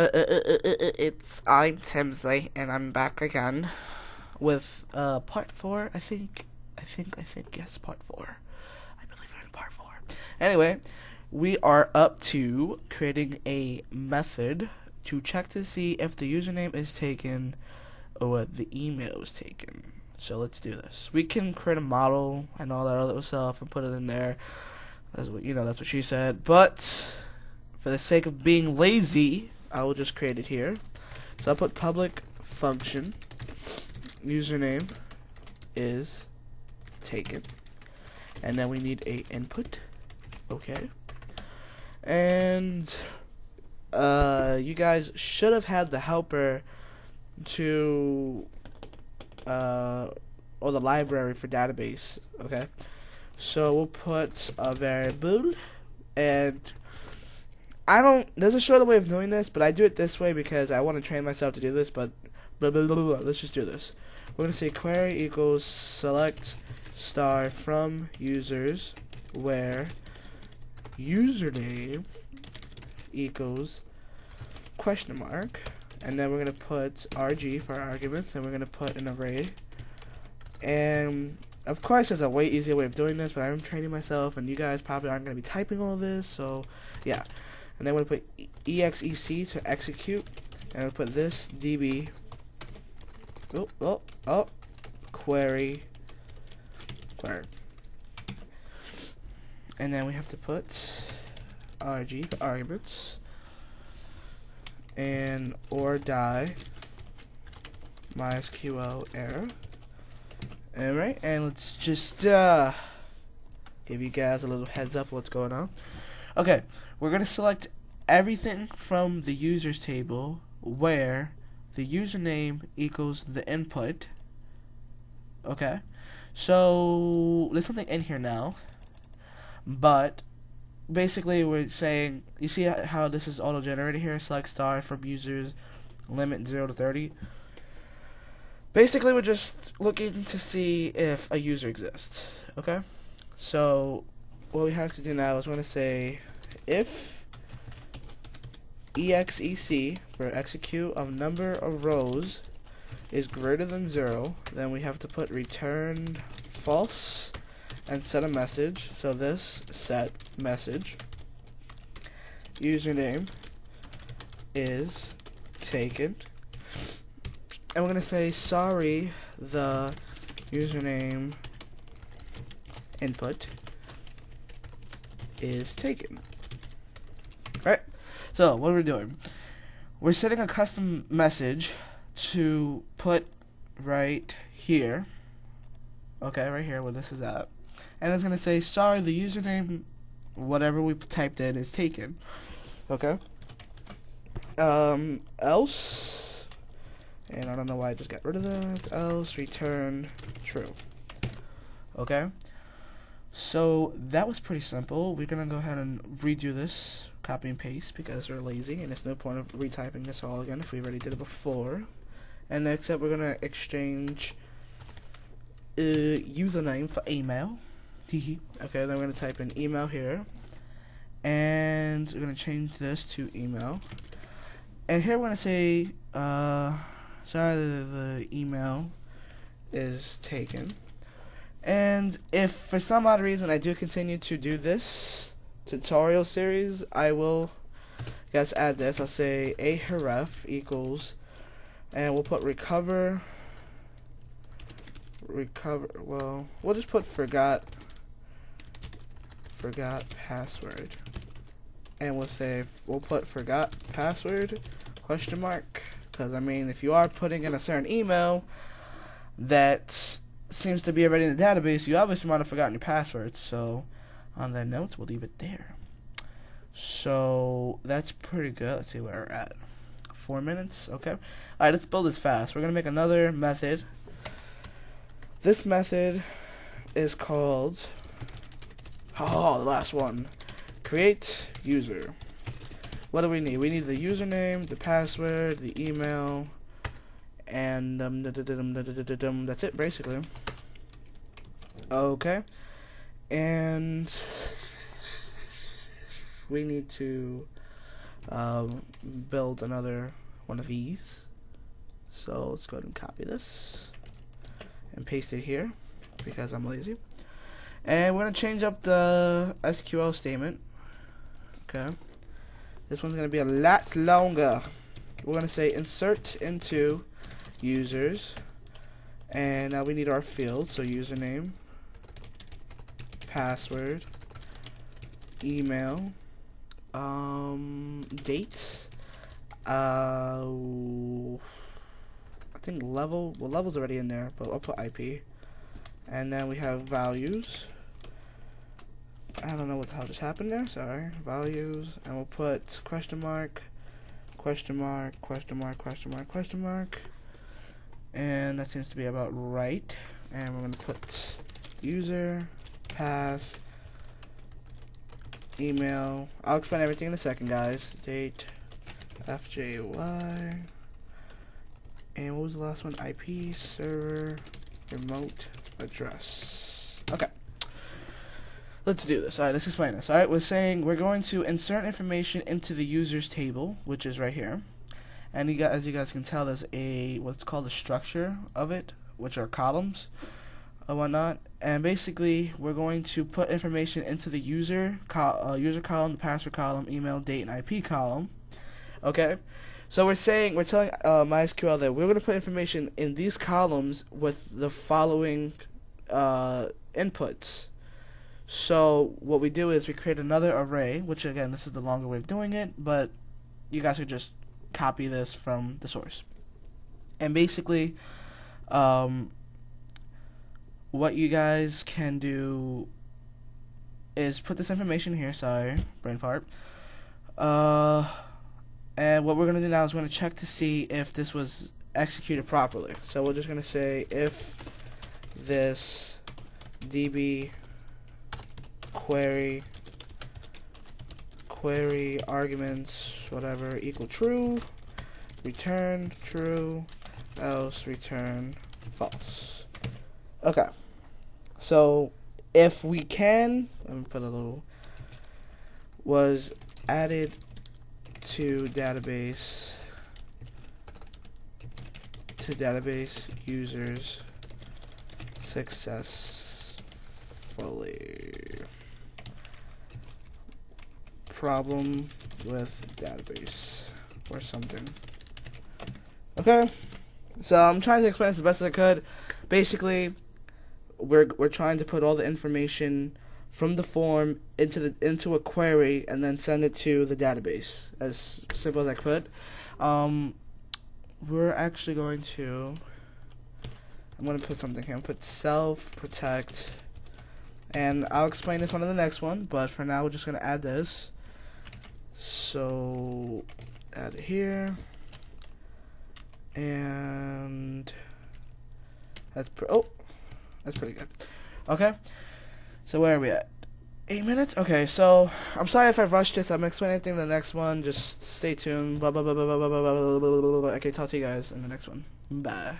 I'm Timsley, and I'm back again with part four. I think yes, part four. I believe we're in part four. Anyway, we are up to creating a method to check to see if the username is taken or the email is taken. So let's do this. We can create a model and all that other stuff and put it in there. That's what she said. But for the sake of being lazy, I will just create it here. So I'll put public function username is taken, and then we need a input. Okay, and you guys should have had the helper to or the library for database. Okay, so we'll put a variable, and there's a shorter way of doing this, but I do it this way because I want to train myself to do this, but blah, blah, blah, blah, blah. Let's just do this. We're going to say query equals select star from users where username equals question mark, and then we're going to put RG for our arguments, and we're going to put an array. And of course there's a way easier way of doing this, but I'm training myself, and you guys probably aren't going to be typing all this, so yeah. And then we're going to put exec to execute, and we'll put this db query, and then we have to put rg for arguments, and or die mysql error. Alright, and let's just give you guys a little heads up what's going on. Okay, we're going to select everything from the users table where the username equals the input. Okay, so there's something in here now, but basically we're saying, you see how this is auto generated here, select star from users limit 0 to 30. Basically we're just looking to see if a user exists. Okay, so what we have to do now is we're going to say if exec for execute of number of rows is greater than 0, then we have to put return false and set a message. So this set message username is taken, and we're gonna say sorry, the username input is taken. Right, so what are we doing? We're setting a custom message to put right here. Okay, right here where this is at, and it's gonna say sorry, the username whatever we typed in is taken. Okay, else, and I don't know why I just got rid of that, else return true. Okay, so that was pretty simple. We're gonna go ahead and redo this, copy and paste, because we're lazy and there's no point of retyping this all again if we already did it before. And next up we're gonna exchange username for email. Okay, then we're gonna type in email here, and we're gonna change this to email, and here we're gonna say sorry, the email is taken. And if for some odd reason I do continue to do this tutorial series, I will add this. I'll say a href equals, and we'll put recover, well, we'll just put forgot password, and we'll put forgot password question mark, because I mean if you are putting in a certain email that seems to be already in the database, you obviously might have forgotten your password. So on that note, we'll leave it there. So that's pretty good. Let's see where we're at. 4 minutes. Okay, alright, let's build this fast. We're gonna make another method. This method is called, the last one, create user. What do we need? We need the username, the password, the email, and that's it basically. Okay, and we need to build another one of these. So let's go ahead and copy this and paste it here because I'm lazy. And we're going to change up the SQL statement. Okay. This one's going to be a lot longer. We're going to say insert into users. And now we need our fields. So username, password, email, date, I think level. Well, level's already in there, but I'll put IP. And then we have values. I don't know what the hell just happened there. Sorry. Values, and we'll put question mark, question mark, question mark, question mark, question mark. And that seems to be about right. And we're gonna put user, pass, email. I'll explain everything in a second, guys. Date, FJY. And what was the last one? IP, server, remote address. Okay. Let's do this. Alright, let's explain this. Alright, we're saying we're going to insert information into the users table, which is right here. And as you guys can tell, there's what's called a structure of it, which are columns and whatnot. And basically, we're going to put information into the user column, the password column, email, date, and IP column. Okay. So we're telling MySQL that we're going to put information in these columns with the following inputs. So what we do is we create another array, which again, this is the longer way of doing it, but you guys could just copy this from the source. And basically, what you guys can do is put this information here. Sorry, brain fart. And what we're going to do now is we're going to check to see if this was executed properly. So we're just going to say if this db query arguments whatever equal true, return true, else return false. Okay. So if we can, let me put a little, was added to database users successfully. Problem with database or something. Okay, so I'm trying to explain this the best as I could. Basically, we're trying to put all the information from the form into a query and then send it to the database as simple as I could. We're actually going to, I'm going to put something here. I'm going to put self protect, and I'll explain this one in the next one, but for now we're just going to add this. So add it here, and that's pretty good. Okay, so where are we at? 8 minutes? Okay, so I'm sorry if I've rushed this. I'm gonna explain anything in the next one. Just stay tuned. Blah blah blah blah blah blah blah blah blah blah blah. Okay, talk to you guys in the next one. Bye.